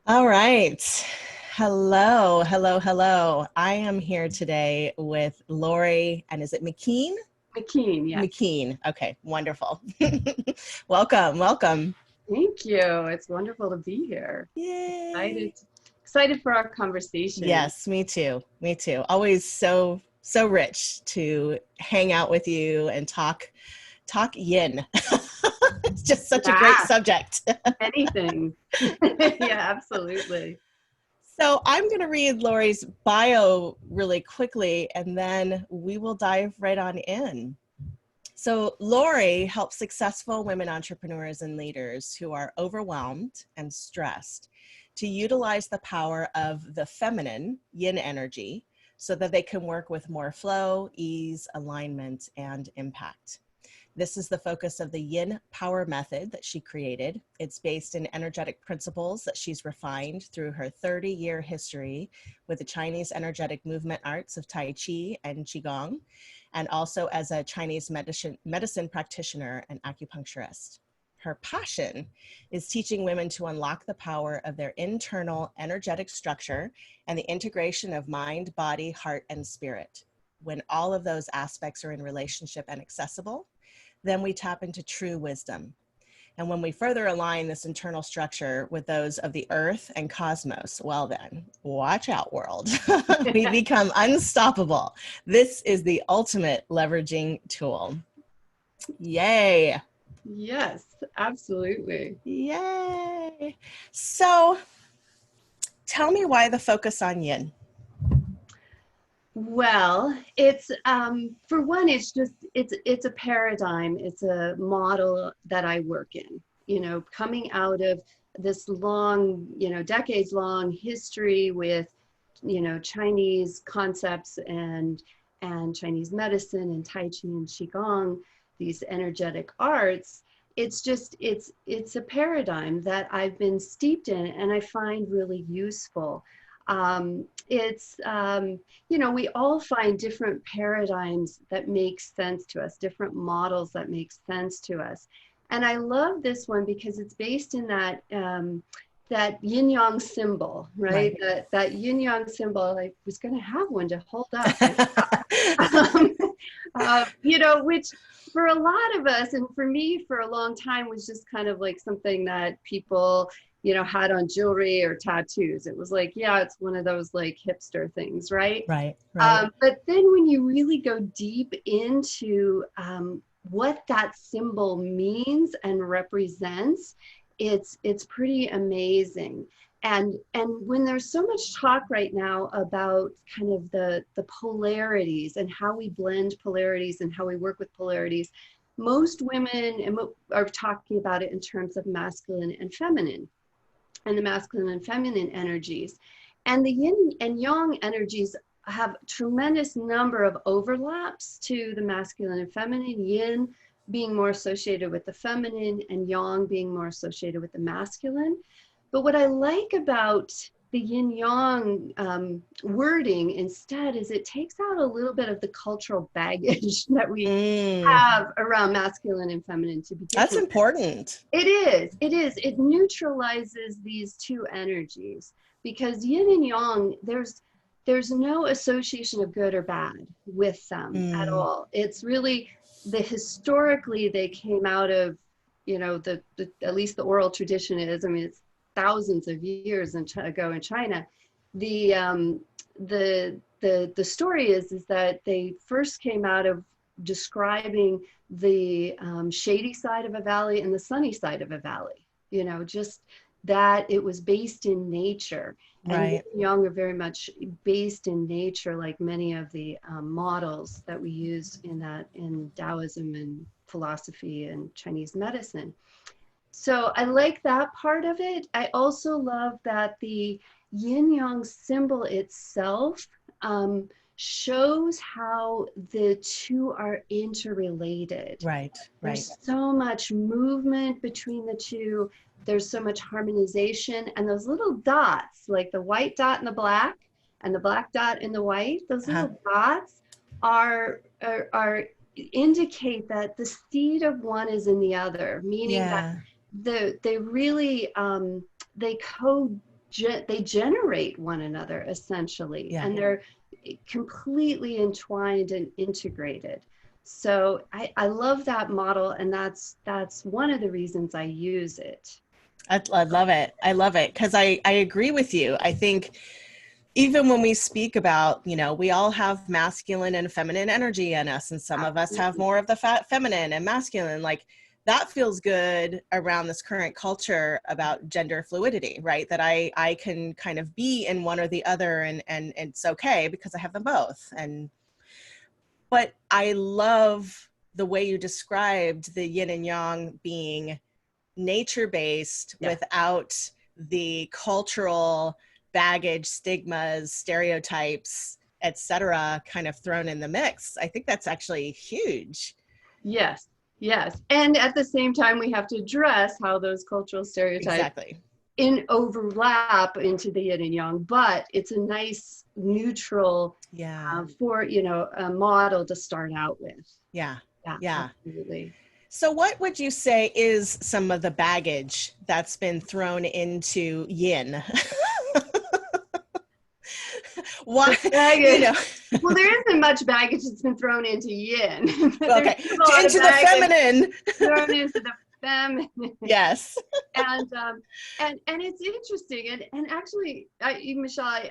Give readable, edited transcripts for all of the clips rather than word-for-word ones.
All right. Hello, hello, hello. I am here today with Laurie, and is it McKean? McKean, yes. McKean. Okay, wonderful. Welcome, welcome. Thank you. It's wonderful to be here. Yay. Excited, excited for our conversation. Yes, me too. Me too. Always so rich to hang out with you and talk yin. It's just such a great Yeah, subject. anything. Yeah, absolutely. So I'm going to read Laurie's bio really quickly, and then we will dive right on in. So Laurie helps successful women entrepreneurs and leaders who are overwhelmed and stressed to utilize the power of the feminine yin energy so that they can work with more flow, ease, alignment, and impact. This is the focus of the Yin Power Method that she created. It's based in energetic principles that she's refined through her 30-year history with the Chinese energetic movement arts of Tai Chi and Qigong, and also as a Chinese medicine practitioner and acupuncturist. Her passion is teaching women to unlock the power of their internal energetic structure and the integration of mind, body, heart, and spirit. When all of those aspects are in relationship and accessible, then we tap into true wisdom. And when we further align this internal structure with those of the earth and cosmos, well then, watch out, world. We become unstoppable. This is the ultimate leveraging tool. Yay. Yes, absolutely. Yay. So tell me why the focus on yin. Well, it's for one, it's a paradigm, it's a model that I work in, coming out of this long, decades long history with, Chinese concepts and Chinese medicine and Tai Chi and Qigong, these energetic arts. It's a paradigm that I've been steeped in and I find really useful. We all find different paradigms that make sense to us, different models that make sense to us. And I love this one because it's based in that yin yang symbol, right? That yin yang symbol. I was going to have one to hold up. Which for a lot of us, and for me for a long time, was just kind of like something that people had on jewelry or tattoos. It was like, yeah, it's one of those like hipster things, right? Right. But then when you really go deep into what that symbol means and represents, it's pretty amazing. And when there's so much talk right now about kind of the polarities and how we blend polarities and how we work with polarities, most women are talking about it in terms of masculine and feminine, and the masculine and feminine energies. And the yin and yang energies have tremendous number of overlaps to the masculine and feminine, yin being more associated with the feminine and yang being more associated with the masculine. But what I like about the yin yang wording instead is it takes out a little bit of the cultural baggage that we have around masculine and feminine to begin with. That's important. It is. It neutralizes these two energies because yin and yang, there's no association of good or bad with them at all. It's really historically they came out of, at least the oral tradition is, I mean, it's thousands of years ago in China. The story is that they first came out of describing the shady side of a valley and the sunny side of a valley, just that it was based in nature. And yin and yang are very much based in nature, like many of the models that we use in Taoism and philosophy and Chinese medicine. So I like that part of it. I also love that the yin yang symbol itself shows how the two are interrelated. Right. There's so much movement between the two. There's so much harmonization, and those little dots, like the white dot and the black dot and the white, those little dots are indicate that the seed of one is in the other, meaning that they really they generate one another essentially, Yeah. and they're completely entwined and integrated. So I love that model, and that's one of the reasons I use it. I love it. I love it because I agree with you. I think even when we speak about, you know, we all have masculine and feminine energy in us, and some of us have more of the feminine and masculine, like that feels good around this current culture about gender fluidity, right? That I can kind of be in one or the other, and it's okay because I have them both. But I love the way you described the yin and yang being nature-based, Yeah. without the cultural baggage, stigmas, stereotypes, etc., kind of thrown in the mix. I think that's actually huge. Yes, yes. And at the same time, we have to address how those cultural stereotypes Exactly. overlap into the yin and yang, but it's a nice neutral for, you know, a model to start out with. Yeah. Yeah, Yeah. absolutely. So what would you say is some of the baggage that's been thrown into yin? Why, you know? Well, there isn't much baggage that's been thrown into yin. Okay, into the feminine. Thrown into the feminine. Yes. And it's interesting. And actually, Michelle,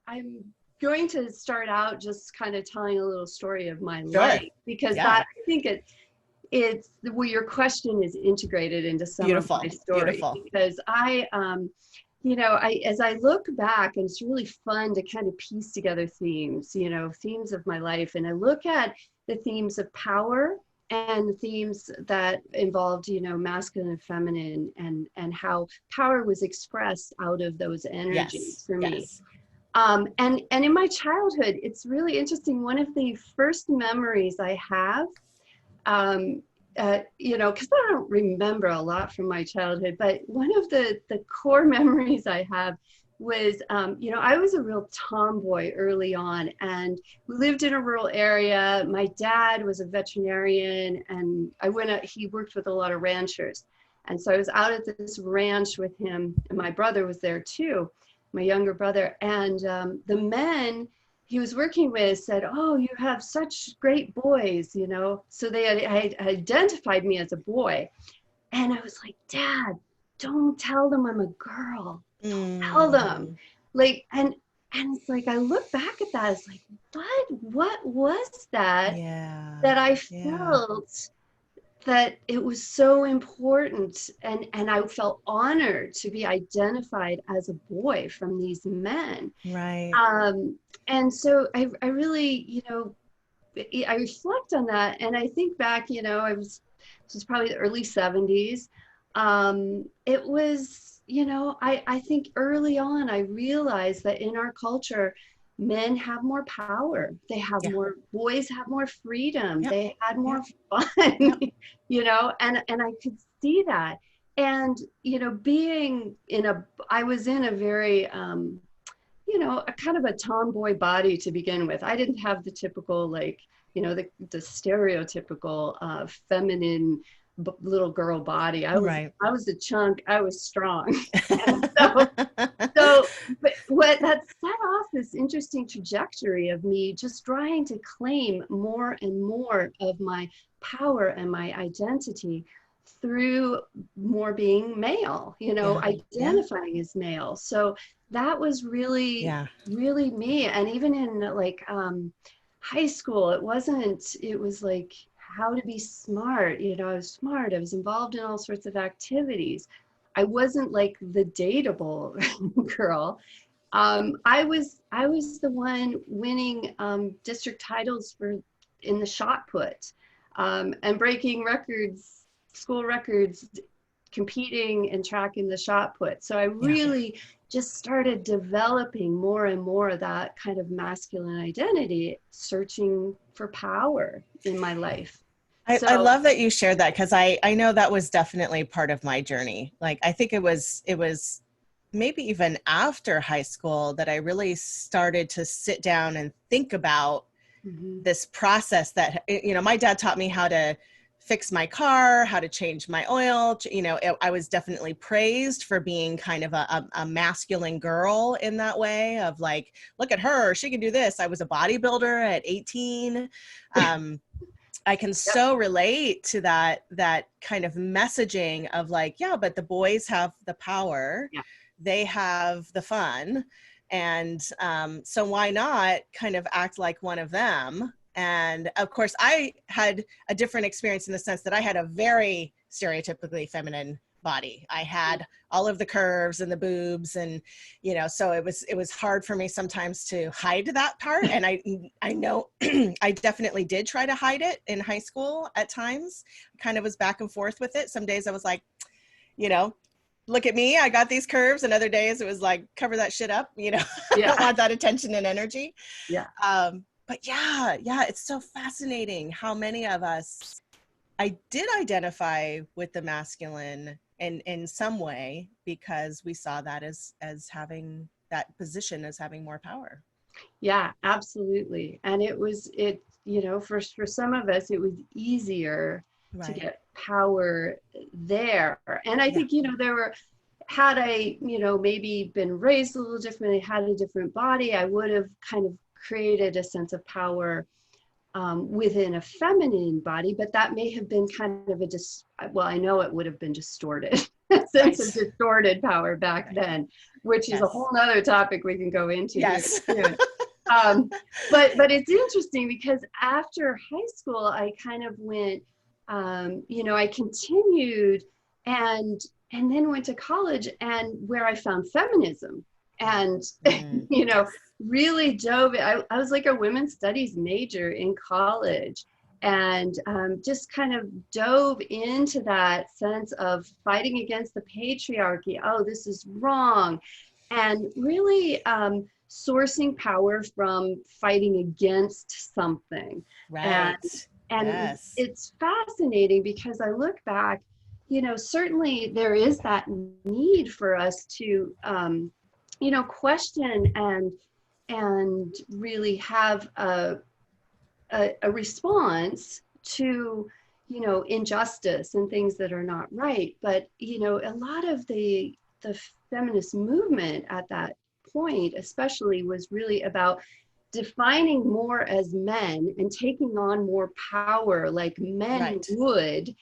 I'm going to start out just kind of telling a little story of my life, because that, I think it's well, your question is integrated into some of my story. Because you know, as I look back, and it's really fun to kind of piece together themes, you know, themes of my life. And I look at the themes of power and themes that involved, you know, masculine and feminine, and how power was expressed out of those energies for me. And in my childhood, it's really interesting. One of the first memories I have, you know, because I don't remember a lot from my childhood, but one of the core memories I have was, you know, I was a real tomboy early on, and we lived in a rural area. My dad was a veterinarian, and he worked with a lot of ranchers. And so I was out at this ranch with him, and my brother was there too, my younger brother. And the men he was working with said, "Oh, you have such great boys," you know. So they had identified me as a boy. And I was like, "Dad, don't tell them I'm a girl. Don't tell them." Like, and it's like, I look back at that, it's like, what was that that I felt that it was so important, and I felt honored to be identified as a boy from these men. Right. And so I really, you know, I reflect on that, and I think back, you know, this was probably the early 70s. It was, you know, I think early on I realized that in our culture, men have more power. They have more, boys have more freedom. They had more fun, you know, and I could see that. And, you know, I was in a very, you know, a kind of a tomboy body to begin with. I didn't have the typical, like, you know, the stereotypical feminine little girl body. I was a chunk. I was strong. And but what that set off this interesting trajectory of me just trying to claim more and more of my power and my identity through more being male, you know, identifying as male. So that was really, really me. And even in like high school, it was like how to be smart. You know, I was smart. I was involved in all sorts of activities. I wasn't like the dateable girl. I was the one winning district titles in the shot put, and breaking records, school records, competing and tracking the shot put. So I really just started developing more and more of that kind of masculine identity, searching for power in my life. I love that you shared that, because I know that was definitely part of my journey. Like, I think it was maybe even after high school that I really started to sit down and think about this process that, you know, my dad taught me how to fix my car, how to change my oil. You know, I was definitely praised for being kind of a masculine girl in that way of like, look at her, she can do this. I was a bodybuilder at 18. I can so relate to that kind of messaging of like, yeah, but the boys have the power, they have the fun. And so why not kind of act like one of them? And of course, I had a different experience in the sense that I had a very stereotypically feminine body. I had all of the curves and the boobs, and you know, so it was hard for me sometimes to hide that part. And I know I definitely did try to hide it in high school at times. Kind of was back and forth with it. Some days I was like, you know, look at me, I got these curves, and other days it was like, cover that shit up, you know. I don't want that attention and energy. But yeah, it's so fascinating how many of us, I did identify with the masculine in some way because we saw that as having that position as having more power. Yeah, absolutely. And it, you know, for some of us, it was easier to get power there. And I think, you know, had I, you know, maybe been raised a little differently, had a different body, I would have kind of created a sense of power within a feminine body, but that may have been kind of well, I know it would have been distorted, a sense of distorted power back then, which is a whole nother topic we can go into. But it's interesting because after high school, I kind of went, you know, I continued and then went to college, and where I found feminism and, you know, really dove in. I was like a women's studies major in college, and just kind of dove into that sense of fighting against the patriarchy. Oh, this is wrong. And really sourcing power from fighting against something. And it's fascinating because I look back, you know, certainly there is that need for us to, you know, question and really have a response to, you know, injustice and things that are not right. But, you know, a lot of the feminist movement at that point especially was really about defining more as men and taking on more power like men would,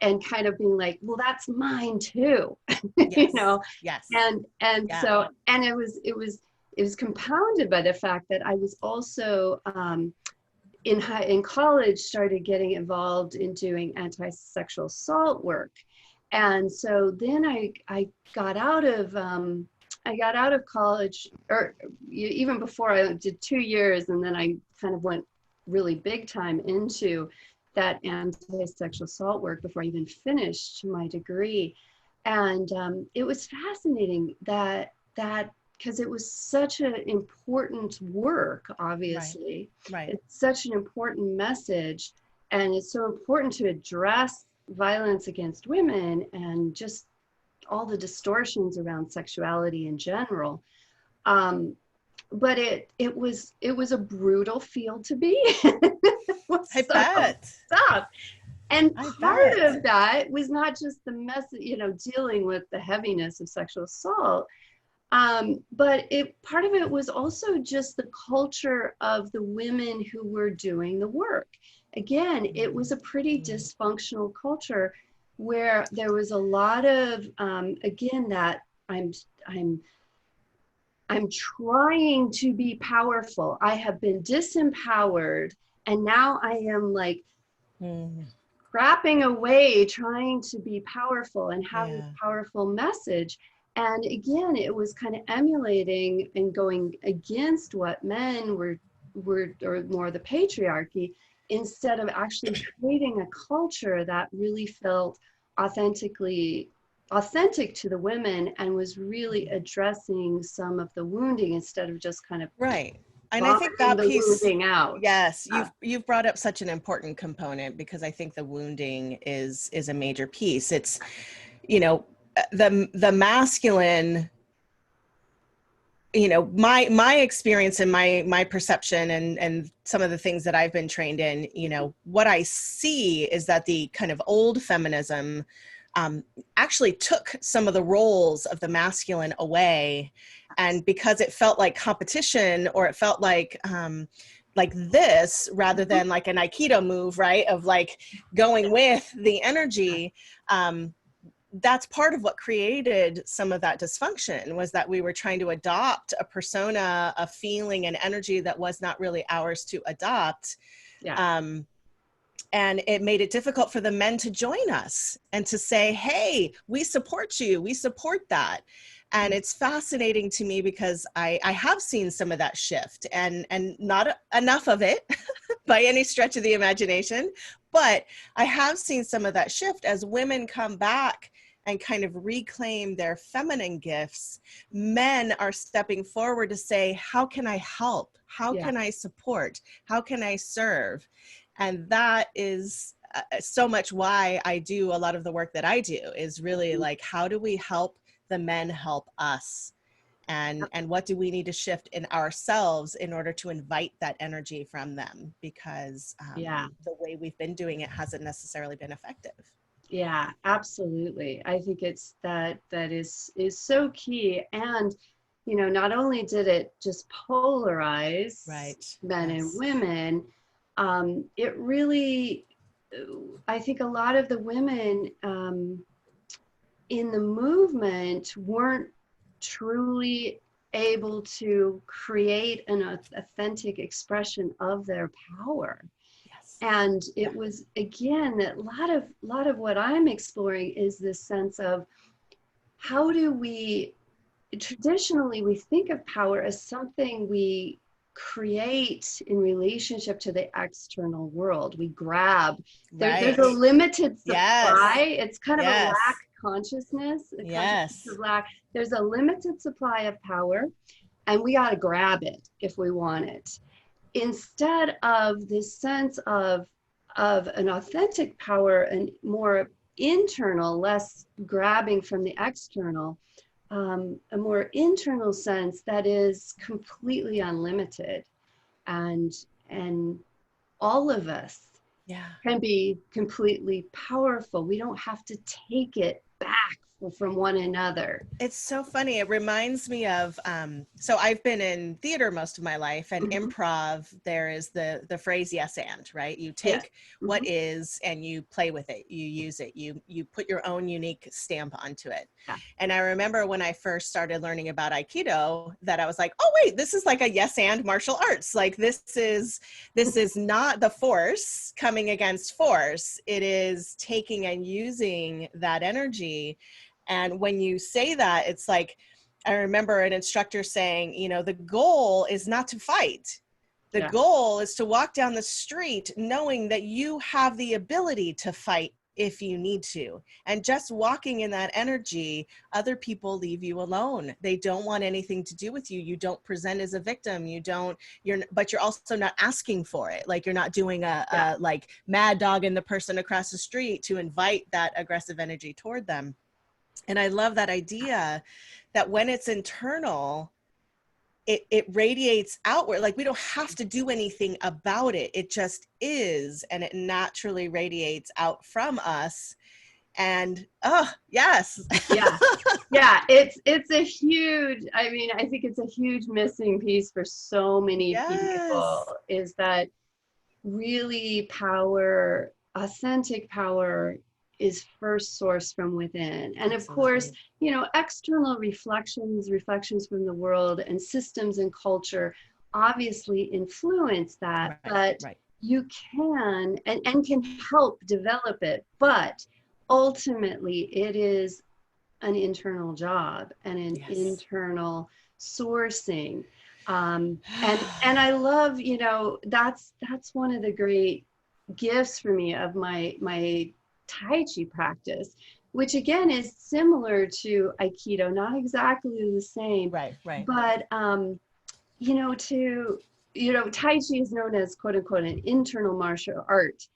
and kind of being like, well, that's mine too. You know. And so, and it was compounded by the fact that I was also in college started getting involved in doing anti-sexual assault work. And so then I got out of college, or even before, I did 2 years, and then I kind of went really big time into that anti-sexual assault work before I even finished my degree. And it was fascinating that because it was such an important work, obviously. It's such an important message, and it's so important to address violence against women and just all the distortions around sexuality in general. But it was a brutal field to be in. I bet. Tough. And part of that was not just the message, you know, dealing with the heaviness of sexual assault, but part of it was also just the culture of the women who were doing the work. Again, it was a pretty dysfunctional culture where there was a lot of, again, that I'm trying to be powerful. I have been disempowered, and now I am like crapping away trying to be powerful and have a powerful message. And again, it was kind of emulating and going against what men were, or more the patriarchy, instead of actually creating a culture that really felt authentic to the women and was really addressing some of the wounding instead of just kind of and I think that piece out. You've brought up such an important component, because I think the wounding is a major piece. It's, you know, the masculine you know, my experience and my perception and some of the things that I've been trained in, you know, what I see is that the kind of old feminism actually took some of the roles of the masculine away. And because it felt like competition, or it felt like this rather than like an Aikido move, right? Of like going with the energy. That's part of what created some of that dysfunction, was that we were trying to adopt a persona, a feeling, and energy that was not really ours to adopt. Yeah. And it made it difficult for the men to join us and to say, hey, we support you, we support that. And it's fascinating to me because I have seen some of that shift, and not enough of it by any stretch of the imagination, but I have seen some of that shift as women come back and kind of reclaim their feminine gifts. Men are stepping forward to say, how can I help? How can I support? How can I serve? And that is so much why I do a lot of the work that I do, is really like, how do we help the men help us? And what do we need to shift in ourselves in order to invite that energy from them? Because the way we've been doing it hasn't necessarily been effective. Yeah, absolutely. I think it's that is so key. And, you know, not only did it just polarize men and women, it really, I think a lot of the women in the movement weren't truly able to create an authentic expression of their power. And it was, again, that a lot of what I'm exploring is this sense of, how do we, traditionally we think of power as something we create in relationship to the external world. We grab, there's a limited supply. It's kind of a lack consciousness. Of lack. There's a limited supply of power, and we got to grab it if we want it. Instead of this sense of an authentic power and more internal, less grabbing from the external, a more internal sense that is completely unlimited, and all of us can be completely powerful. We don't have to take it back from one another. It's so funny. It reminds me of, so I've been in theater most of my life, and improv, there is the phrase yes and, right? You take what is and you play with it, you use it, you put your own unique stamp onto it. And I remember when I first started learning about Aikido, that I was like, oh wait, this is like a yes and martial arts. Like this is not the force coming against force. It is taking and using that energy. And when you say that, it's like, I remember an instructor saying, you know, the goal is not to fight. The goal is to walk down the street knowing that you have the ability to fight if you need to. And just walking in that energy, other people leave you alone. They don't want anything to do with you. You don't present as a victim. But you're also not asking for it. Like you're not doing a like mad dog in the person across the street to invite that aggressive energy toward them. And I love that idea that when it's internal, it radiates outward. Like we don't have to do anything about it. It just is, and it naturally radiates out from us. And it's a huge, I mean, I think it's a huge missing piece for so many people, is that really power, authentic power, is first sourced from within. And of course, you know, external reflections from the world and systems and culture obviously influence that, but you can and can help develop it. But ultimately, it is an internal job and an internal sourcing. And I love, you know, that's one of the great gifts for me of my Tai Chi practice, which again is similar to Aikido, not exactly the same, but Tai Chi is known as, quote unquote, an internal martial art.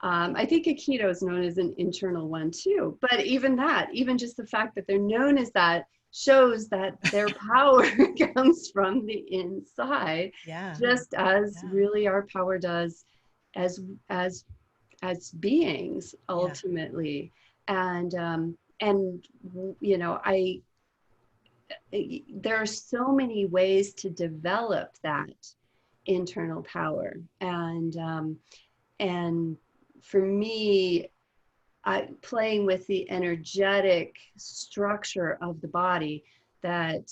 I think Aikido is known as an internal one too, but even that, even just the fact that they're known as that shows that their power comes from the inside, Yeah. just as Yeah. really our power does as beings ultimately. And you know, there are so many ways to develop that internal power, and for me, playing with the energetic structure of the body that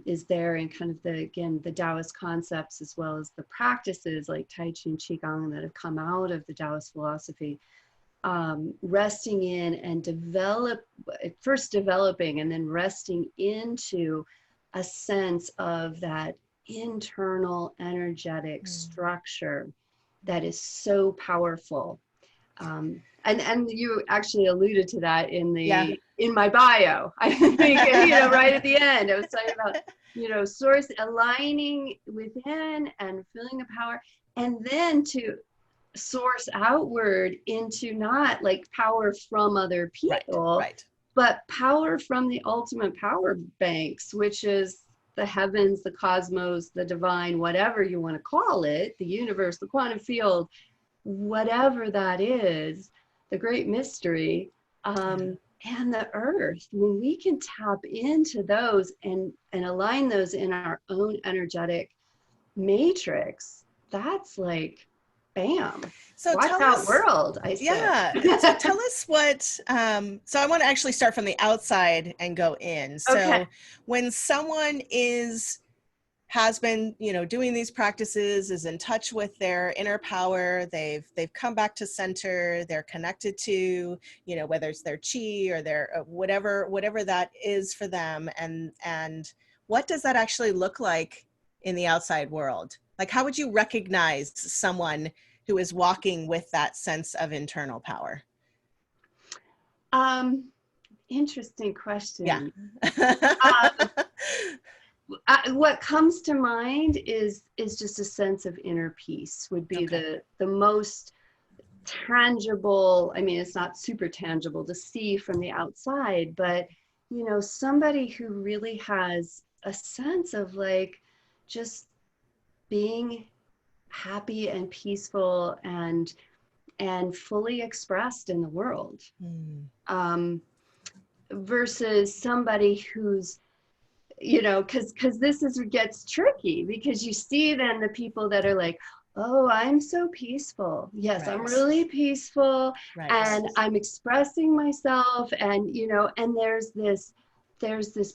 is there in kind of the Taoist concepts, as well as the practices like Tai Chi and Qigong that have come out of the Taoist philosophy, resting in and first developing and then resting into a sense of that internal energetic structure that is so powerful. And you actually alluded to that in my bio. I think, you know, right at the end, I was talking about, you know, source aligning within and feeling the power, and then to source outward into not like power from other people, right. but power from the ultimate power banks, which is the heavens, the cosmos, the divine, whatever you want to call it, the universe, the quantum field, whatever that is, the great mystery, and the earth. When we can tap into those and align those in our own energetic matrix, that's like, bam. So Watch tell out, us, world, I said. yeah. So tell us what, so I want to actually start from the outside and go in. So Okay. when someone has been, you know, doing these practices, is in touch with their inner power, they've come back to center, they're connected to, you know, whether it's their chi or their whatever that is for them, and what does that actually look like in the outside world? Like, how would you recognize someone who is walking with that sense of internal power? Interesting question. Yeah. What comes to mind is just a sense of inner peace would be the most tangible. I mean, it's not super tangible to see from the outside, but you know, somebody who really has a sense of like just being happy and peaceful and fully expressed in the world, versus somebody who's, you know, because this gets tricky, because you see then the people that are like, oh, I'm so peaceful. Yes, I'm really peaceful, and I'm expressing myself, and you know, and there's this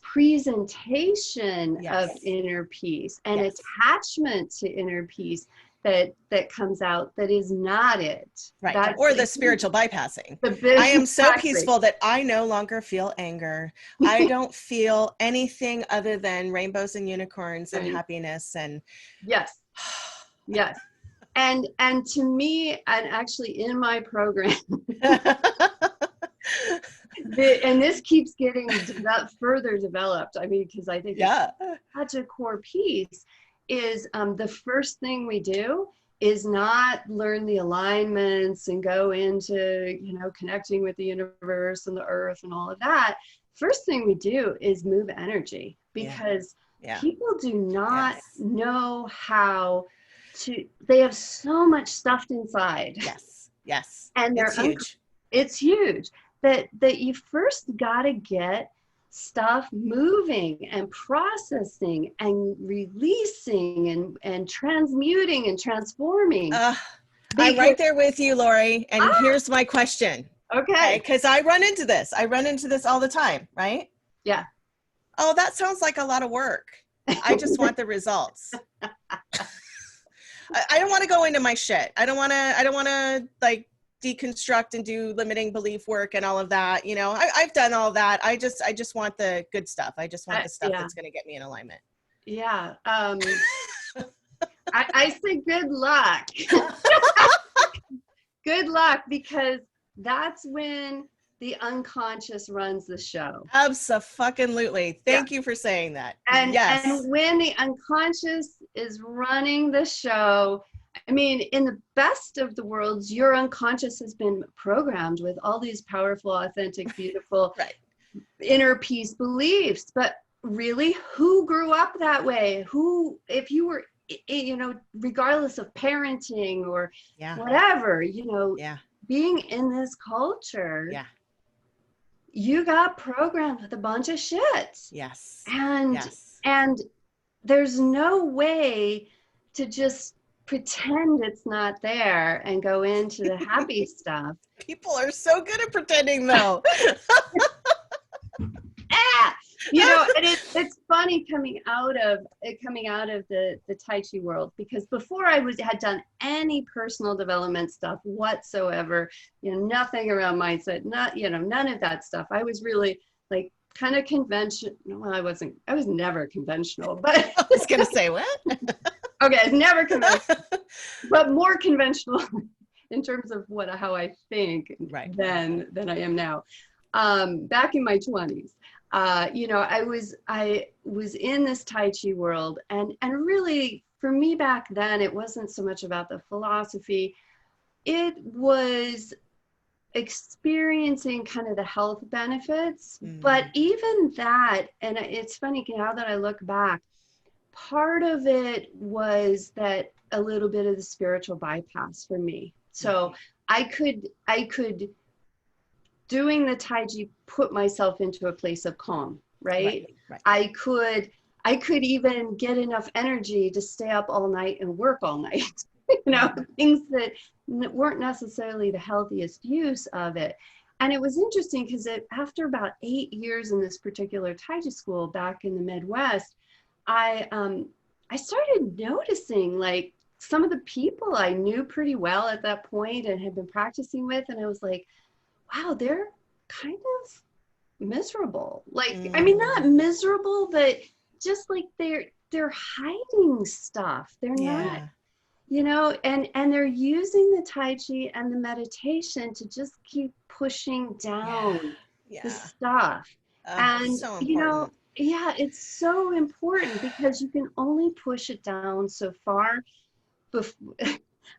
presentation of inner peace and attachment to inner peace that comes out that is not it. Right. That's or the spiritual bypassing. I am so peaceful that I no longer feel anger. I don't feel anything other than rainbows and unicorns and happiness. And yes. And to me, and actually in my program, and this keeps getting further developed. I mean, because I think it's such a core piece, is the first thing we do is not learn the alignments and go into, you know, connecting with the universe and the earth and all of that. First thing we do is move energy, because people do not know how to, they have so much stuffed inside. Yes. And it's huge. It's huge that you first got to get stuff moving and processing and releasing and transmuting and transforming. I'm right there with you, Laurie. And here's my question. Okay. Because I run into this all the time, right? Yeah. Oh, that sounds like a lot of work. I just want the results. I don't want to go into my shit. I don't want to like deconstruct and do limiting belief work and all of that. You know, I've done all that. I just want the good stuff. I just want the stuff that's going to get me in alignment. Yeah. I say good luck. Good luck, because that's when the unconscious runs the show. Abso-fucking-lutely. Thank you for saying that. And when the unconscious is running the show, I mean, in the best of the worlds, your unconscious has been programmed with all these powerful, authentic, beautiful Right. inner peace beliefs. But really, who grew up that way? Who, if you were, you know, regardless of parenting or whatever, you know, being in this culture, you got programmed with a bunch of shit. Yes. And there's no way to just pretend it's not there and go into the happy stuff. People are so good at pretending, though. You know, and it's funny coming out of the Tai Chi world, because before I had done any personal development stuff whatsoever, you know, nothing around mindset, not, you know, none of that stuff. I was really like kind of conventional. Well, I was never conventional, but I was gonna say, what? Okay, it's never conventional, but more conventional in terms of how I think than I am now. Back in my 20s, you know, I was in this Tai Chi world, and really for me back then, it wasn't so much about the philosophy. It was experiencing kind of the health benefits, but even that, and it's funny now that I look back, part of it was that a little bit of the spiritual bypass for me. So I could doing the Tai Chi put myself into a place of calm, right? I could even get enough energy to stay up all night and work all night. You know, things that weren't necessarily the healthiest use of it. And it was interesting because after about 8 years in this particular Tai Chi school back in the Midwest, I started noticing like some of the people I knew pretty well at that point and had been practicing with, and I was like, wow, they're kind of miserable. Like, I mean, not miserable, but just like they're hiding stuff. They're not, you know, and they're using the Tai Chi and the meditation to just keep pushing down the stuff. And, so you know, it's so important because you can only push it down so far.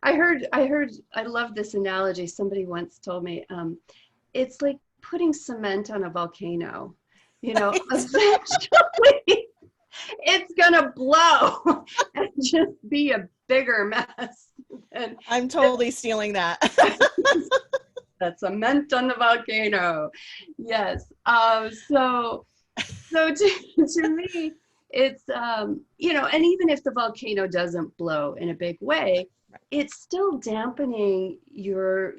I love this analogy. Somebody once told me, it's like putting cement on a volcano. You know, eventually it's gonna blow and just be a bigger mess. And I'm totally stealing that. That's cement on the volcano. Yes. So to me, it's, you know, and even if the volcano doesn't blow in a big way, it's still dampening your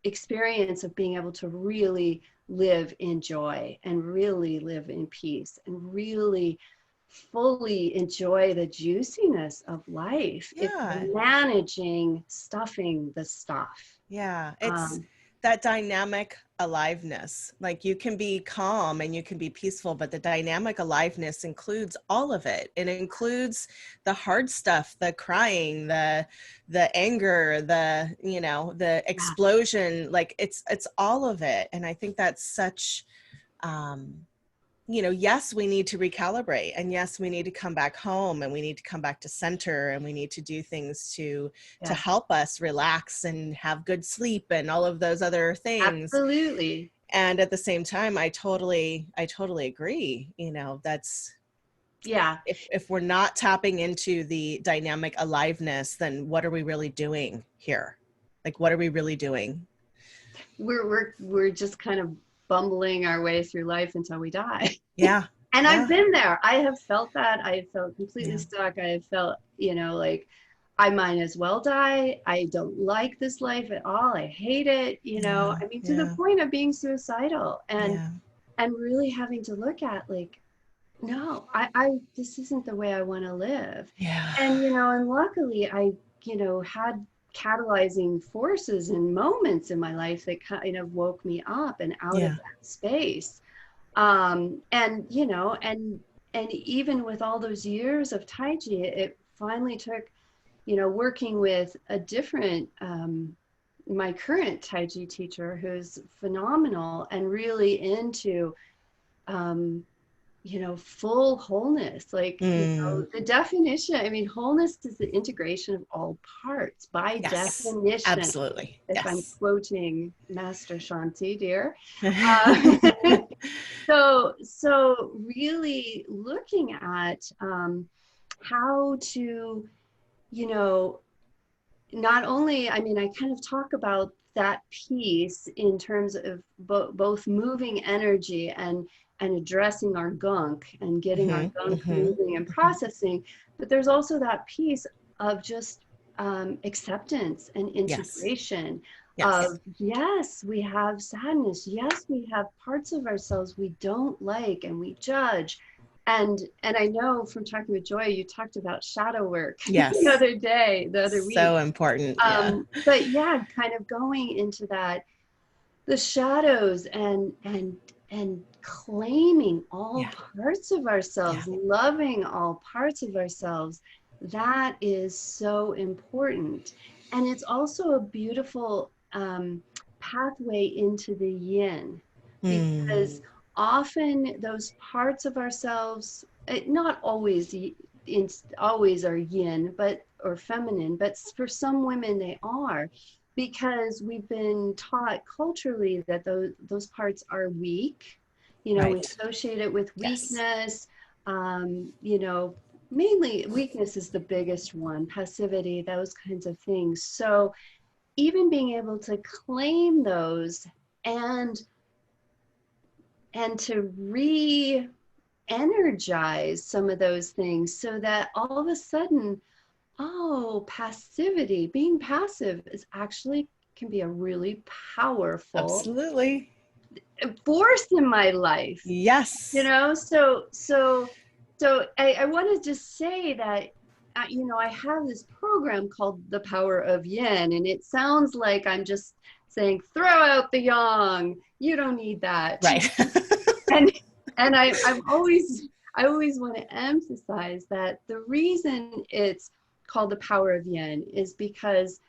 experience of being able to really live in joy and really live in peace and really fully enjoy the juiciness of life. It's managing stuffing the stuff. It's that dynamic aliveness. Like you can be calm and you can be peaceful, but the dynamic aliveness includes all of it. It includes the hard stuff, the crying, the anger, the, you know, the explosion. Like it's all of it. And I think that's such, you know, yes, we need to recalibrate, and yes, we need to come back home, and we need to come back to center, and we need to do things to help us relax and have good sleep and all of those other things. Absolutely. And at the same time, I totally agree. You know, that's, if we're not tapping into the dynamic aliveness, then what are we really doing here? Like, what are we really doing? We're just kind of bumbling our way through life until we die. And I've been there. I have felt that. I have felt completely stuck. I have felt, you know, like I might as well die. I don't like this life at all. I hate it. You know, I mean, to the point of being suicidal and really having to look at like, no, this isn't the way I want to live. And, you know, and luckily I, you know, had catalyzing forces and moments in my life that kind of woke me up and out of that space. And, you know, and even with all those years of Tai Chi, it finally took, you know, working with a different, my current Tai Chi teacher, who's phenomenal and really into full wholeness. Like, the definition, I mean, wholeness is the integration of all parts by Yes, definition. absolutely. If I'm Yes. quoting Master Shanti, dear. Uh, so really looking at how to, not only, I mean, I kind of talk about that piece in terms of both moving energy and addressing our gunk and getting our gunk moving and processing, but there's also that piece of just acceptance and Yes. integration Yes. of, yes, we have sadness, yes, we have parts of ourselves we don't like and we judge. And I know from talking with Joy, you talked about shadow work Yes. the other week. So important. Yeah. But yeah, kind of going into that, the shadows and claiming all parts of ourselves, loving all parts of ourselves. That is so important. And it's also a beautiful pathway into the yin, because often those parts of ourselves, not always always are yin, but or feminine, but for some women they are, because we've been taught culturally that those parts are weak. We associate it with weakness. Mainly weakness is the biggest one, passivity, those kinds of things. So even being able to claim those and to re-energize some of those things, so that all of a sudden, oh, passivity, being passive is actually can be a really powerful Absolutely. force in my life. Yes. So I want to just say that, I have this program called The Power of Yin, and it sounds like I'm just saying, throw out the yang, you don't need that. Right. and I always want to emphasize that the reason it's called The Power of Yin is because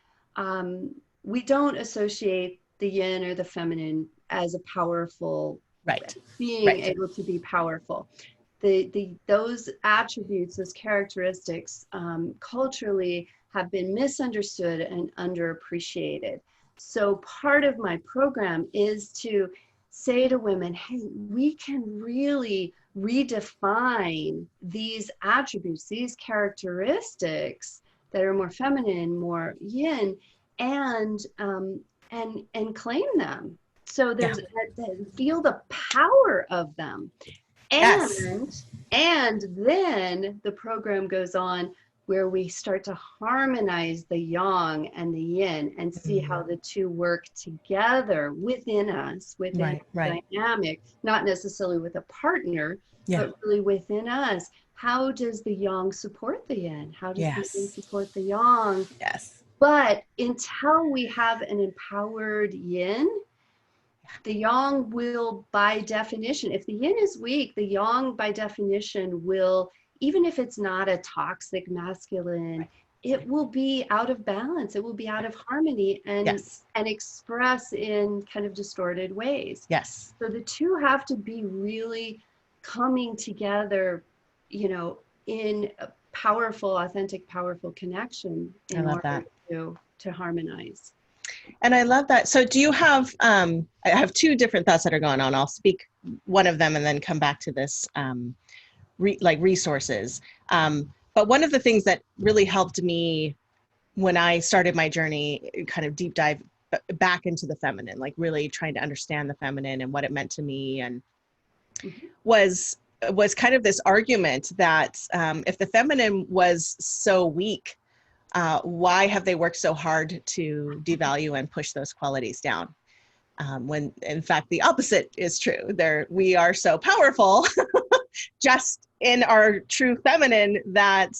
we don't associate the yin or the feminine as a powerful being able to be powerful. Those attributes, those characteristics, culturally have been misunderstood and underappreciated. So part of my program is to say to women, hey, we can really redefine these attributes, these characteristics that are more feminine, more yin, and claim them. So there's feel the power of them. And then the program goes on where we start to harmonize the yang and the yin and see how the two work together within us, within a dynamic, not necessarily with a partner, but really within us. How does the yang support the yin? How does the yin support the yang? Yes. But until we have an empowered yin, the yang will, by definition, if the yin is weak, the yang by definition will, even if it's not a toxic masculine, it will be out of balance. It will be out of harmony and express in kind of distorted ways. Yes. So the two have to be really coming together, in a powerful, authentic, powerful connection in order to harmonize. And I love that. So do you have, I have two different thoughts that are going on. I'll speak one of them and then come back to this, resources. But one of the things that really helped me when I started my journey, kind of deep dive back into the feminine, like really trying to understand the feminine and what it meant to me, and was kind of this argument that if the feminine was so weak, why have they worked so hard to devalue and push those qualities down? When in fact, the opposite is true. We are so powerful just in our true feminine that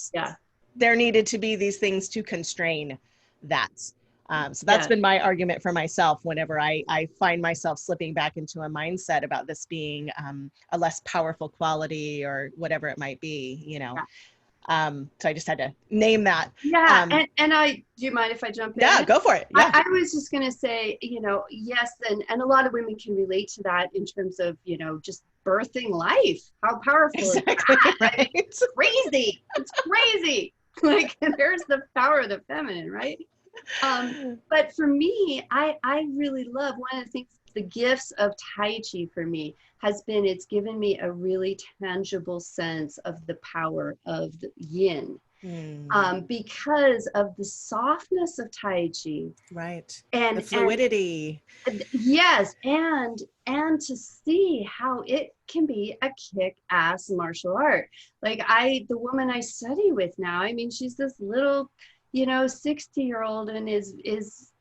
there needed to be these things to constrain that. So that's been my argument for myself whenever I find myself slipping back into a mindset about this being a less powerful quality or whatever it might be, so I just had to name that. And do you mind if I jump in? Yeah, go for it. Yeah. I was just going to say, yes, and a lot of women can relate to that in terms of, just birthing life. How powerful is Exactly, that? right. It's crazy. It's crazy. Like, there's the power of the feminine, right? But for me, I really love, one of the things, the gifts of Tai Chi for me has been, it's given me a really tangible sense of the power of the yin, because of the softness of Tai Chi. Right. The And fluidity. yes, and to see how it can be a kick-ass martial art. Like, the woman I study with now, I mean, she's this little, 60-year-old, and is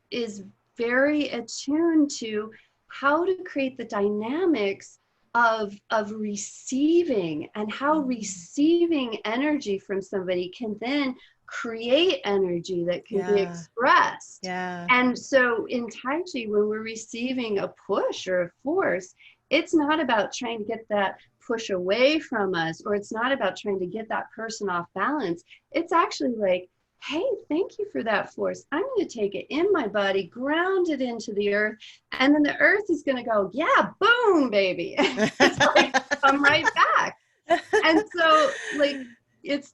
very attuned to how to create the dynamics of receiving, and how receiving energy from somebody can then create energy that can be expressed. Yeah. And so in Tai Chi, when we're receiving a push or a force, it's not about trying to get that push away from us, or it's not about trying to get that person off balance. It's actually like, hey, thank you for that force. I'm going to take it in my body, ground it into the earth, and then the earth is going to go, yeah, boom, baby. It's like, come right back. And so, like, it's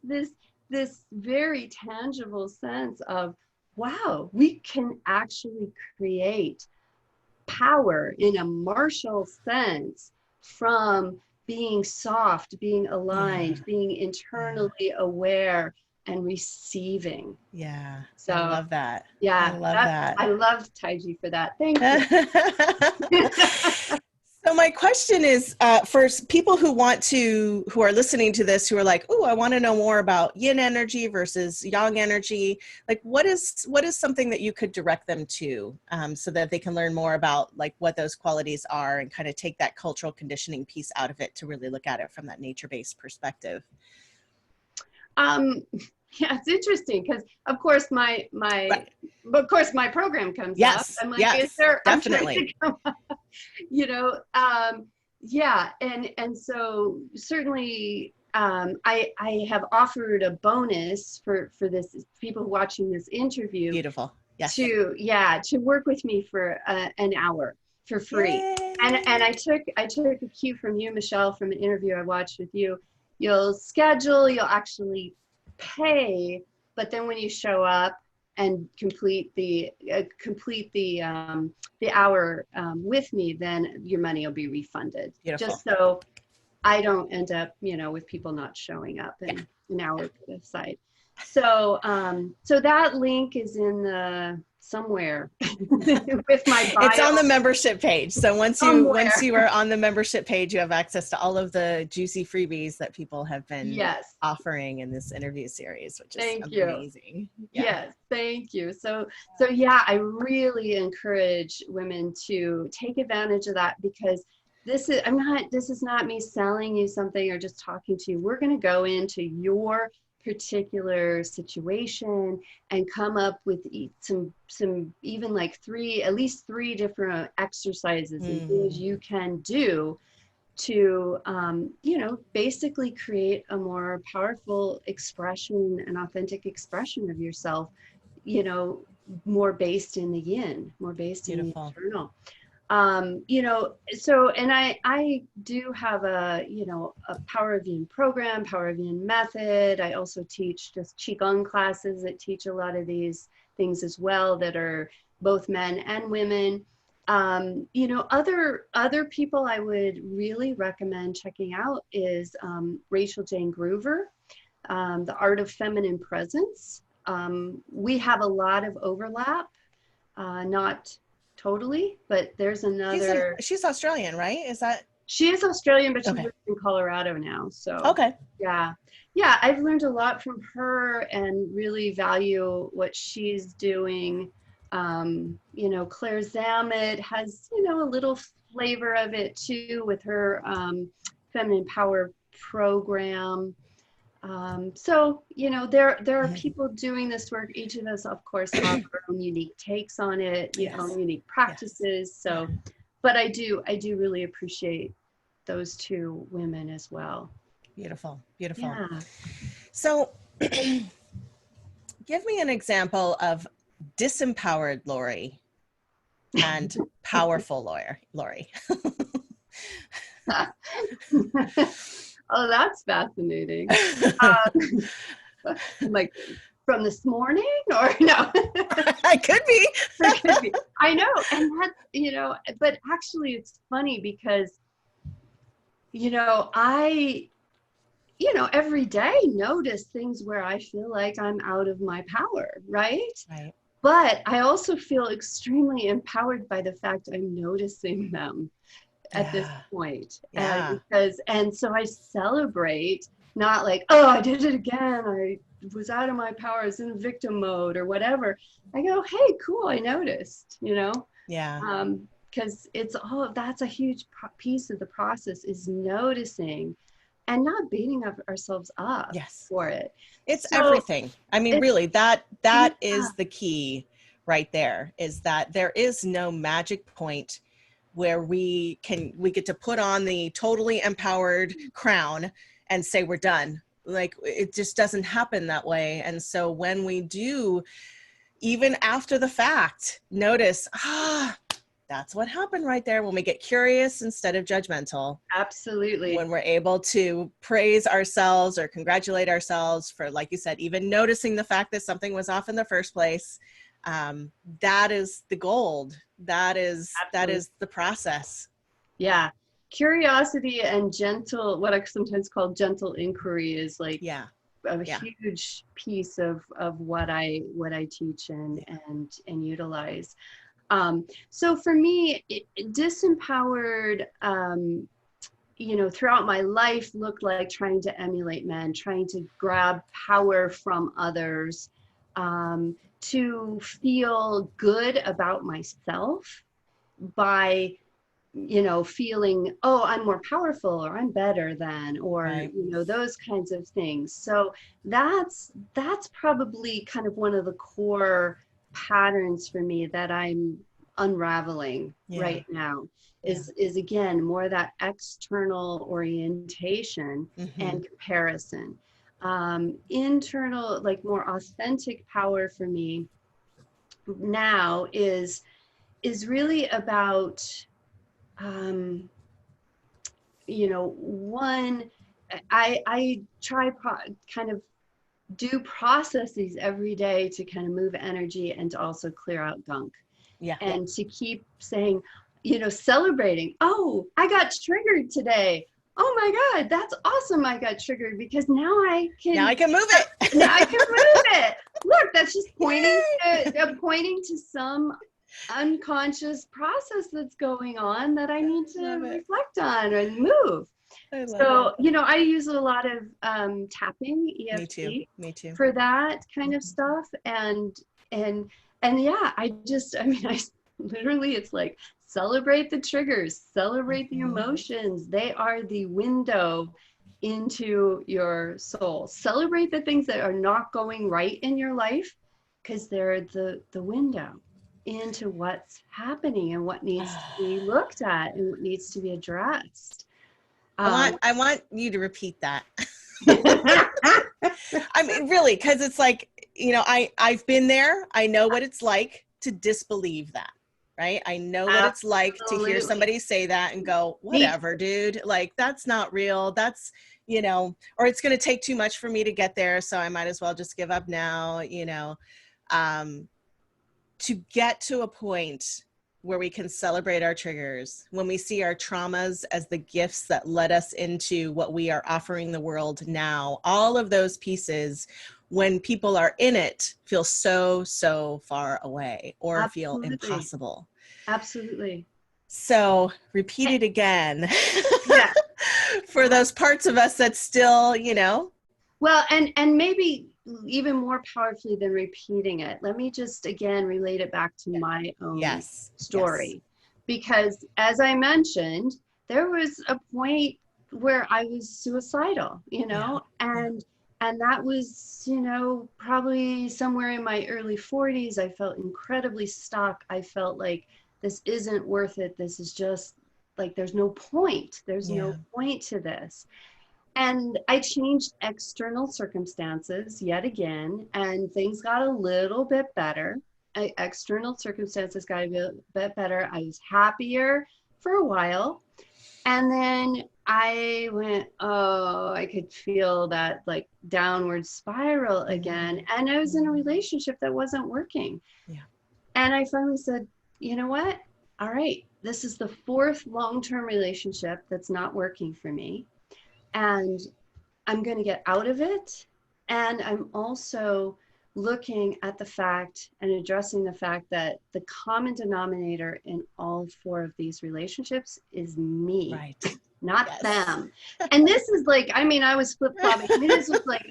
this very tangible sense of, wow, we can actually create power in a martial sense from being soft, being aligned, being internally aware, and receiving. Yeah. So I love that. yeah, I love that. I love Tai Chi for that. Thank you. So my question is, for people who are listening to this, who are like, oh, I want to know more about yin energy versus yang energy. Like, what is something that you could direct them to, so that they can learn more about like what those qualities are, and kind of take that cultural conditioning piece out of it to really look at it from that nature-based perspective? Yeah, it's interesting because, of course, my program comes up. I'm like, is there? Definitely. I'm trying to come up, yeah, and so certainly, I have offered a bonus for this people watching this interview. Beautiful. Yes. To work with me for an hour for free. Yay. And I took a cue from you, Michelle, from an interview I watched with you. You'll schedule, you'll actually pay, but then when you show up and complete the hour with me, then your money will be refunded. Beautiful. Just so I don't end up, with people not showing up and an hour put aside. So so that link is in the somewhere with my bio. It's on the membership page. So once you are on the membership page, you have access to all of the juicy freebies that people have been offering in this interview series, which is amazing. Yes, thank you. So yeah, I really encourage women to take advantage of that, because this is not me selling you something or just talking to you. We're going to go into your particular situation and come up with some even like at least three different exercises and things you can do to basically create a more powerful expression, an authentic expression of yourself, more based in the yin, more based in the internal. So, and I do have a Power of Yin program, Power of Yin method. I also teach just Qigong classes that teach a lot of these things as well, that are both men and women. Other people I would really recommend checking out is Rachel Jane Groover, The Art of Feminine Presence. We have a lot of overlap, not totally, but there's another. She's Australian, right? She is Australian, but she lives in Colorado now. So yeah, I've learned a lot from her and really value what she's doing. Claire Zamet has a little flavor of it too with her Feminine Power program. So there are people doing this work. Each of us, of course, have our own unique takes on it, own unique practices. So, but I do really appreciate those two women as well. Beautiful. Yeah. So give me an example of disempowered Laurie and powerful Laurie. Oh, that's fascinating. Um, like from this morning or no? I could be. There could be. I know. And that's, but actually it's funny because, I, every day notice things where I feel like I'm out of my power, right? Right. But I also feel extremely empowered by the fact I'm noticing them at this Yeah. point. Yeah. And so I celebrate, not like, oh, I did it again. I was out of my power. I was in victim mode or whatever. I go, hey, cool. I noticed, Yeah. because that's a huge piece of the process is noticing and not beating ourselves up Yes. for it. It's So everything. I mean, it's, really, that yeah, is the key right there, is that there is no magic point where we get to put on the totally empowered crown and say we're done. Like, it just doesn't happen that way. And so when we do, even after the fact, notice, that's what happened right there, when we get curious instead of judgmental. absolutely. When we're able to praise ourselves or congratulate ourselves for, like you said, even noticing the fact that something was off in the first place, that is the gold. That is the process. Yeah. Curiosity and gentle, what I sometimes call gentle inquiry, is like Yeah. a Yeah. huge piece of what I teach and Yeah. and utilize. So for me, disempowered, throughout my life looked like trying to emulate men, trying to grab power from others, to feel good about myself by feeling, oh, I'm more powerful or I'm better than, or Right. those kinds of things. So that's probably kind of one of the core patterns for me that I'm unraveling Yeah. right now, Yeah. is again more that external orientation Mm-hmm. and comparison. Internal, like more authentic power for me now is really about, um, one, I try kind of do processes every day to kind of move energy and to also clear out gunk, Yeah. and to keep saying, celebrating, oh, I got triggered today. Oh my God, that's awesome. I got triggered because now I Now can, I can move now I it. can move it. Look, that's just pointing Yay! to some unconscious process that's going on that I need to Love it. reflect on and move. I love it. So, I use a lot of tapping, Me too. EFT, Me too. for that kind of Mhm. stuff. And yeah, I literally, it's like, celebrate the triggers, celebrate the Mhm. emotions. They are the window into your soul. Celebrate the things that are not going right in your life, because they're the window into what's happening and what needs to be looked at and what needs to be addressed. I want you to repeat that. I mean, really, because it's like, I've been there. I know what it's like to disbelieve that, right? I know what it's like to hear Absolutely. somebody say that and go, Me whatever, dude. Like, that's not real. That's, or it's going to take too much for me to get there. So I might as well just give up now, um, to get to a point where we can celebrate our triggers, when we see our traumas as the gifts that led us into what we are offering the world now. All of those pieces, when people are in it, feel so, so far away or feel Absolutely. impossible. Absolutely. So repeat it again Yeah. for those parts of us that still, Well, and maybe even more powerfully than repeating it, let me just again relate it back to yeah. my own Yes, yes. story. Because as I mentioned, there was a point where I was suicidal, Yeah, yeah. and that was, probably somewhere in my early 40s. I felt incredibly stuck. I felt like this isn't worth it. This is just like, there's no point. There's no Yeah. point to this. And I changed external circumstances yet again, and things got a little bit better. External circumstances got a bit better. I was happier for a while. And then I went, oh, I could feel that like downward spiral again. And I was in a relationship that wasn't working. Yeah. And I finally said, you know what? All right, this is the fourth long-term relationship that's not working for me. And I'm going to get out of it. And I'm also looking at the fact and addressing the fact that the common denominator in all four of these relationships is me, Right. not Yes. them. And this is like, I mean, I was flip-flopping. I mean, this was like,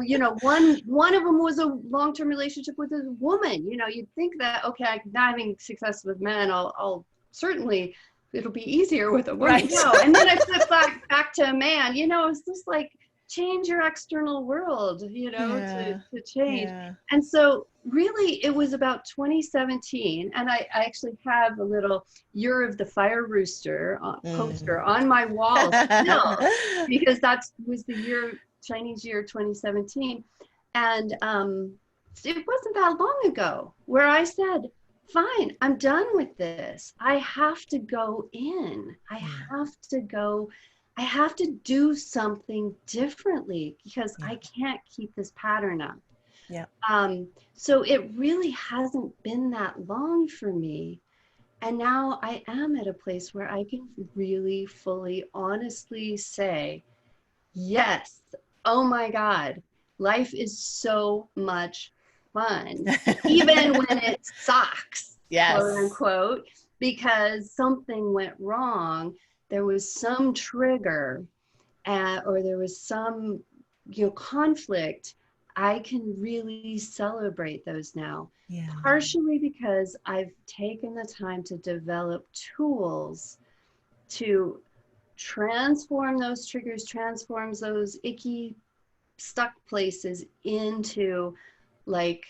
you know, one of them was a long-term relationship with a woman. You know, you'd think that, okay, I'm not having success with men, I'll certainly, it'll be easier with a woman. Right. No. And then I flipped back to a man. You know, it's just like, change your external world, you know, to change. Yeah. And so really it was about 2017. And I actually have a little Year of the Fire Rooster poster on my wall still, because that was the year, Chinese year 2017. And it wasn't that long ago where I said, fine, I'm done with this. I have to go in. I have to do something differently because I can't keep this pattern up. Yeah. So it really hasn't been that long for me. And now I am at a place where I can really fully, honestly say, yes, oh my God, life is so much fun, even when it sucks, quote unquote, because something went wrong. There was some trigger or there was some, you know, conflict. I can really celebrate those now, partially because I've taken the time to develop tools to transform those triggers, transforms those icky, stuck places into like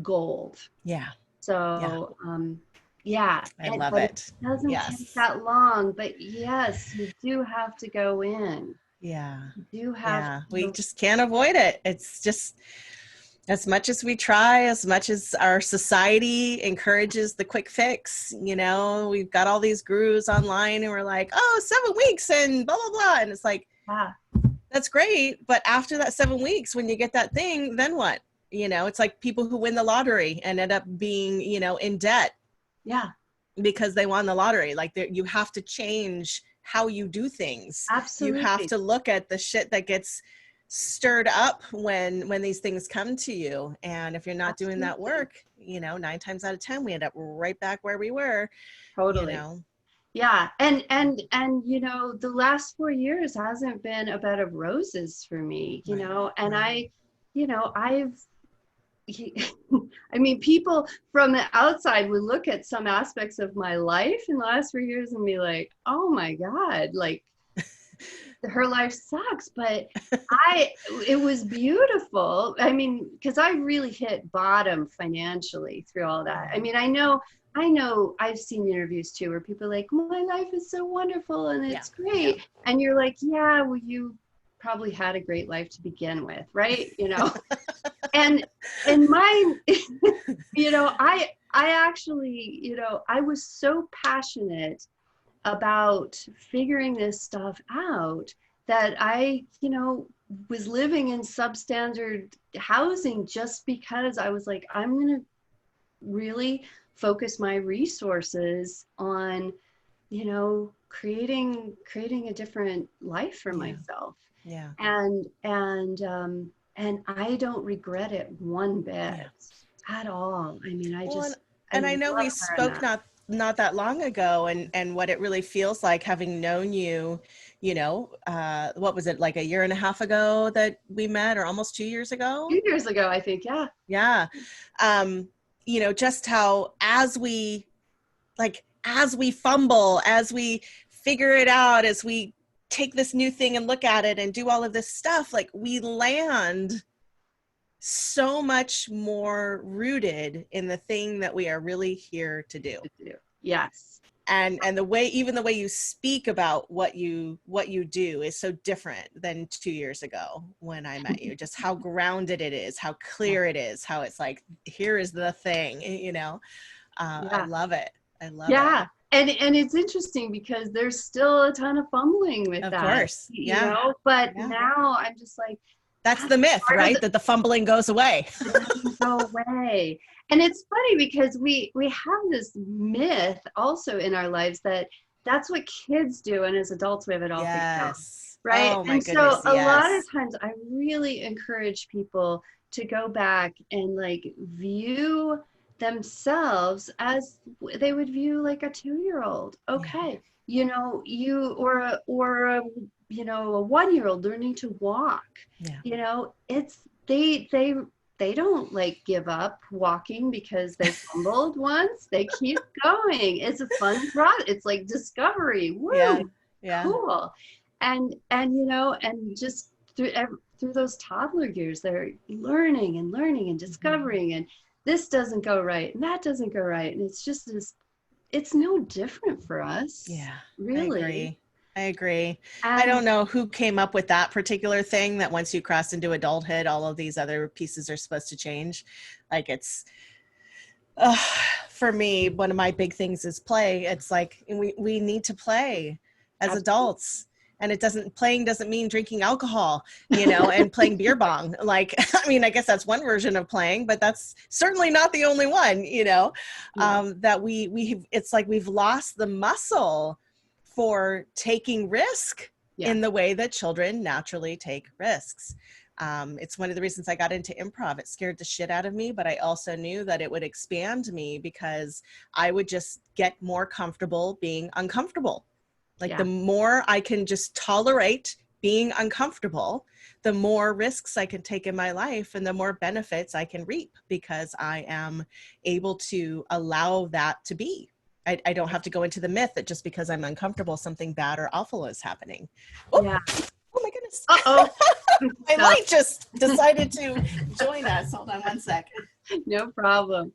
gold. Yeah. So, I love it. It doesn't take that long, but yes, you do have to go in. Yeah. You do have to we just can't avoid it. It's just, as much as we try, as much as our society encourages the quick fix, you know, we've got all these gurus online and we're like, oh, 7 weeks and blah, blah, blah. And it's like, that's great. But after that 7 weeks, when you get that thing, then what? You know, it's like people who win the lottery and end up being, you know, in debt. Yeah. Because they won the lottery. Like you have to change how you do things. Absolutely. You have to look at the shit that gets stirred up when these things come to you. And if you're not doing that work, you know, 9 times out of 10, we end up right back where we were. Totally. You know? Yeah. And, you know, the last 4 years hasn't been a bed of roses for me, you know, and I mean, people from the outside would look at some aspects of my life in the last 4 years and be like, oh my God, like her life sucks. But it was beautiful. I mean, because I really hit bottom financially through all that. I mean, I know I've seen interviews too where people are like, my life is so wonderful and it's great. And you're like, yeah, well, you probably had a great life to begin with, right? You know? And mine, you know, I actually, you know, I was so passionate about figuring this stuff out that I, you know, was living in substandard housing just because I was like, I'm going to really focus my resources on, you know, creating a different life for myself. Yeah. And I don't regret it one bit at all. I mean, I know we spoke not that long ago, and what it really feels like, having known you, you know, what was it, like 1.5 years ago that we met, or almost 2 years ago? 2 years ago, I think. Yeah. Yeah. You know, just how as we fumble, as we figure it out, as we take this new thing and look at it and do all of this stuff, like we land so much more rooted in the thing that we are really here to do. Yes. And even the way you speak about what you do is so different than 2 years ago when I met you. Just how grounded it is, how clear it is, how it's like, here is the thing, you know. I love it. I love it. And it's interesting because there's still a ton of fumbling with Of that, course. you Yeah. know, but Yeah. now I'm just like, That's the myth, right? That the fumbling goes away. it doesn't go away. And it's funny because we have this myth also in our lives that that's what kids do, and as adults we have it all figured out, Yes. right? Oh my And so goodness, a lot of yes. times I really encourage people to go back and like view themselves as they would view like a 2-year-old. Okay, you know, you or a you know, a 1-year-old learning to walk. Yeah. You know, it's they don't like give up walking because they fumbled once. They keep going. It's a fun process. It's like discovery. Woo, Yeah. Yeah. cool. And you know, and just through those toddler years, they're learning and learning and discovering, and this doesn't go right and that doesn't go right, and it's just this. It's no different for us. Yeah. Really. I agree. I And don't know who came up with that particular thing that once you cross into adulthood, all of these other pieces are supposed to change. Like it's, for me, one of my big things is play. It's like we need to play as adults. And playing doesn't mean drinking alcohol, you know, and playing beer bong. Like, I mean, I guess that's one version of playing, but that's certainly not the only one, you know, that it's like we've lost the muscle for taking risk in the way that children naturally take risks. It's one of the reasons I got into improv. It scared the shit out of me, but I also knew that it would expand me because I would just get more comfortable being uncomfortable. Like the more I can just tolerate being uncomfortable, the more risks I can take in my life and the more benefits I can reap because I am able to allow that to be. I don't have to go into the myth that just because I'm uncomfortable, something bad or awful is happening. Oh my goodness. Uh-oh. My light just decided to join us. Hold on one sec. No problem.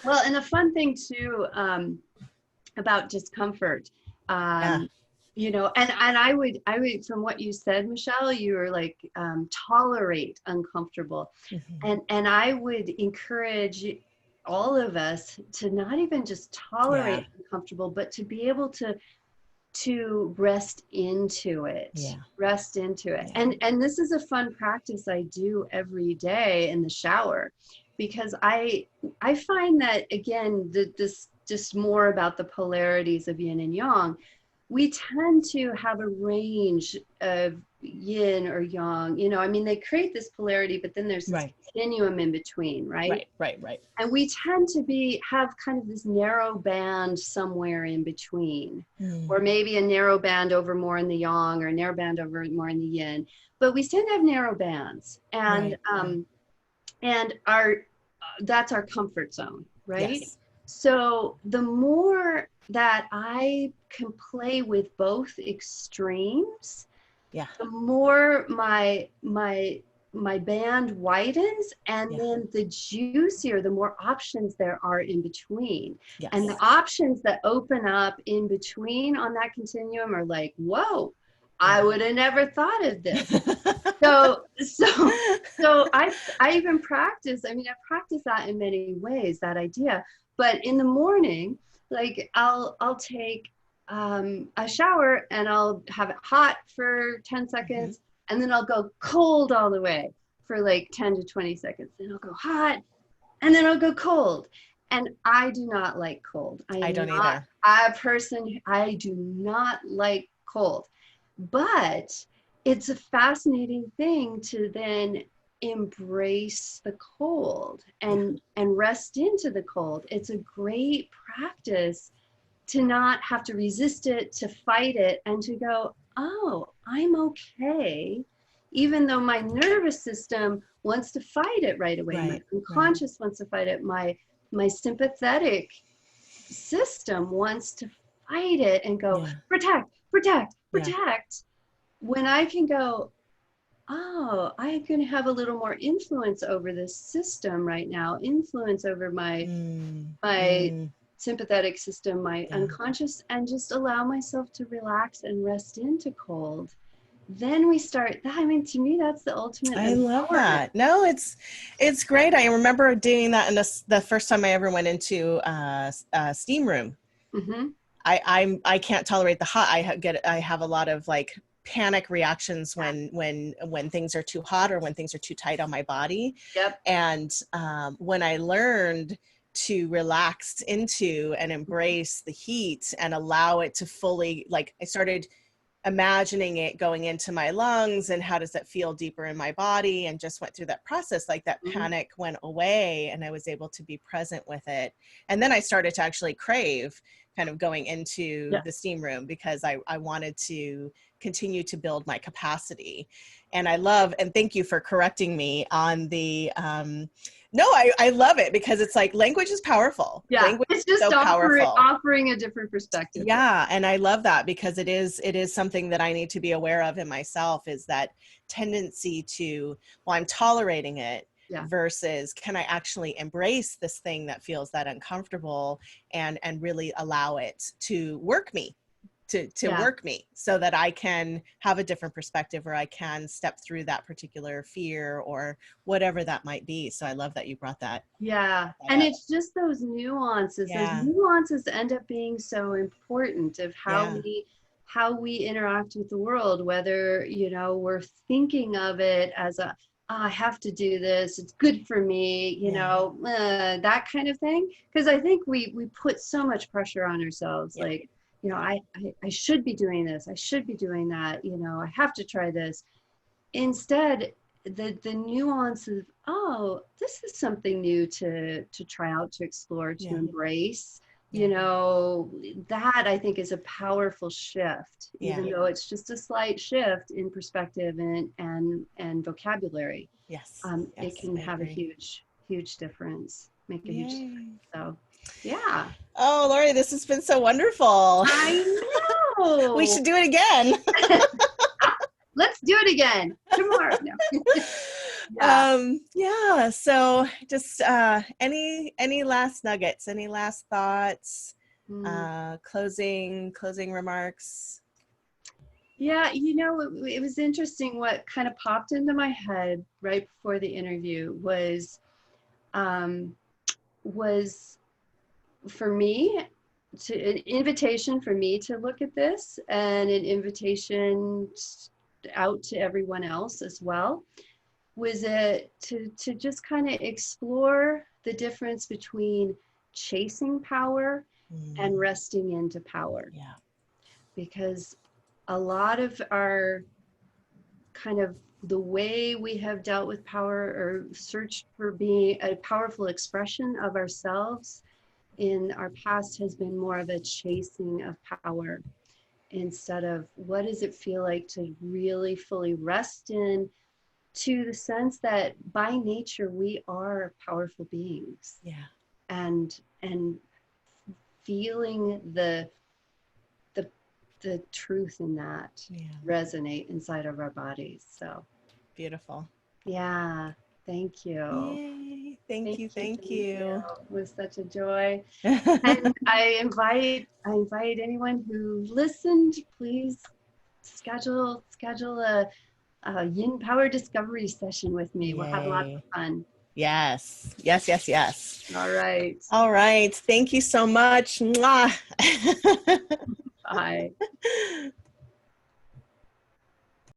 Well, and the fun thing too about discomfort, you know, and I would from what you said, Michelle, you were like tolerate uncomfortable, and I would encourage all of us to not even just tolerate uncomfortable, but to be able to rest into it, rest into it. And this is a fun practice I do every day in the shower, because I find that, again, this just more about the polarities of yin and yang. We tend to have a range of yin or yang, you know, I mean, they create this polarity, but then there's this continuum in between, right? Right. And we tend to have kind of this narrow band somewhere in between, or maybe a narrow band over more in the yang, or a narrow band over more in the yin, but we tend to have narrow bands, and that's our comfort zone, right? So the more that I can play with both extremes, the more my band widens, and then the juicier, the more options there are in between. And the options that open up in between on that continuum are like, whoa, I would have never thought of this. So I even practice, I mean, I practice that in many ways, that idea. But in the morning, like I'll take a shower and I'll have it hot for 10 seconds, and then I'll go cold all the way for like 10 to 20 seconds. Then I'll go hot, and then I'll go cold. And I do not like cold. I don't either. I do not like cold. But it's a fascinating thing to then embrace the cold and rest into the cold. It's a great practice to not have to resist it, to fight it, and to go, oh, I'm okay, even though my nervous system wants to fight it right away. My unconscious wants to fight it. My sympathetic system wants to fight it and go, protect. When I can go, oh, I can have a little more influence over this system right now, influence over my sympathetic system, my unconscious, and just allow myself to relax and rest into cold. then we start, I mean, to me, that's the ultimate I love empowerment. that. No, it's great. I remember doing that in the first time I ever went into a steam room. Mm-hmm. I can't tolerate the hot. I have a lot of like panic reactions when things are too hot or when things are too tight on my body. Yep. And when I learned to relax into and embrace the heat and allow it to fully, like, I started imagining it going into my lungs and how does that feel deeper in my body, and just went through that process, like that Mm-hmm. panic went away and I was able to be present with it. And then I started to actually crave kind of going into Yeah. the steam room because I wanted to continue to build my capacity. And I love, and thank you for correcting me on the no, I love it because it's like language is powerful. Yeah. Language It's is just so powerful. offering a different perspective. Yeah, and I love that because it is something that I need to be aware of in myself, is that tendency to, well, I'm tolerating it Yeah. versus can I actually embrace this thing that feels that uncomfortable and really allow it to work me, to Yeah. work me so that I can have a different perspective, or I can step through that particular fear or whatever that might be. So I love that you brought that. Yeah. And Up. it's just those nuances. Those Yeah. nuances end up being so important of Yeah. how we interact with the world, whether, you know, we're thinking of it as a, "Oh, I have to do this, it's good for me," you Yeah. know, that kind of thing. Because I think we put so much pressure on ourselves, Yeah. like, you know, I should be doing this, I should be doing that, you know, I have to try this. Instead, the nuance of, oh, this is something new to try out, to explore, to Yeah. embrace, Yeah. you know, that I think is a powerful shift, even Yeah. though it's just a slight shift in perspective and vocabulary. Yes. It Yes. can I have a agree. huge difference, make a huge Yay. difference. So yeah. Oh, Laurie, this has been so wonderful. I We know. should do it again. Let's do it again tomorrow. No. Yeah. Yeah. So just any last nuggets, any last thoughts, Mm. closing remarks? Yeah, you know, it was interesting. What kind of popped into my head right before the interview um, was for me an invitation for me to look at this, and an invitation out to everyone else as well. Was it to just kind of explore the difference between chasing power and resting into power, Yeah. because a lot of our kind of the way we have dealt with power or searched for being a powerful expression of ourselves in our past has been more of a chasing of power, instead of what does it feel like to really fully rest in, to the sense that by nature we are powerful beings, Yeah. and feeling the truth in that resonate inside of our bodies. So Beautiful. yeah, thank you. Yay. Thank you. Thank Thank you. you. It was such a joy. And I invite anyone who listened, please schedule a Yin Power discovery session with me. We'll have lots Yay. of fun. Yes. Yes. Yes. Yes. All right. All right. Thank you so much. Mwah. Bye.